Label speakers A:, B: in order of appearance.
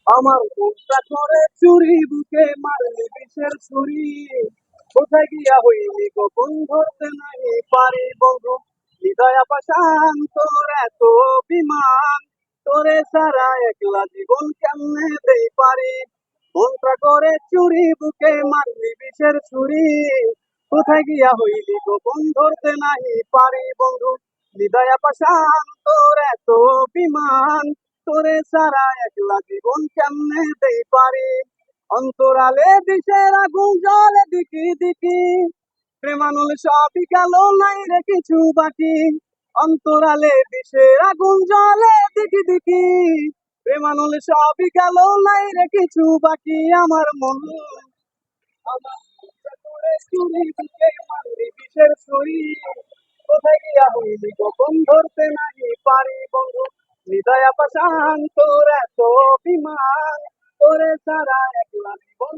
A: আমার বুকটা করে চুরি বুকে মারলি বিষের ছুরি। কোথায় গিয়া হইলি গোপন ধরতে নাহি পারি বন্ধু। হৃদয় পাষাণ তোর এত অভিমান, তোরে সারা একলা জীবন কেমনে দেই পারি। মনটা করে চুরি বুকে মারলি বিষের ছুরি। কোথায় গিয়া হইলি গোপন ধরতে নাহি পারি বন্ধু। হৃদয় পাষাণ তোর এত অভিমান, তোরে সারা একলা জীবন কেমনে দেই পারি। অন্তরালে দিশের আগুন জ্বলে দিকি দিকি, প্রেমানল সবই গেল নাই রে কিছু বাকি। অন্তরালে দিশের আগুন জ্বলে দিকি দিকি, প্রেমানল সবই গেল নাই রে কিছু বাকি। আমার মন আমার মনটা করে চুরি বুকে মারলি বিষের ছুরি। কোথায় গিয়া হইলি গোপন ধরতে নাহি পারি বন্ধু। হৃদয় পাষাণ তোর এত অভিমান, তোরে সারা একলা জীবন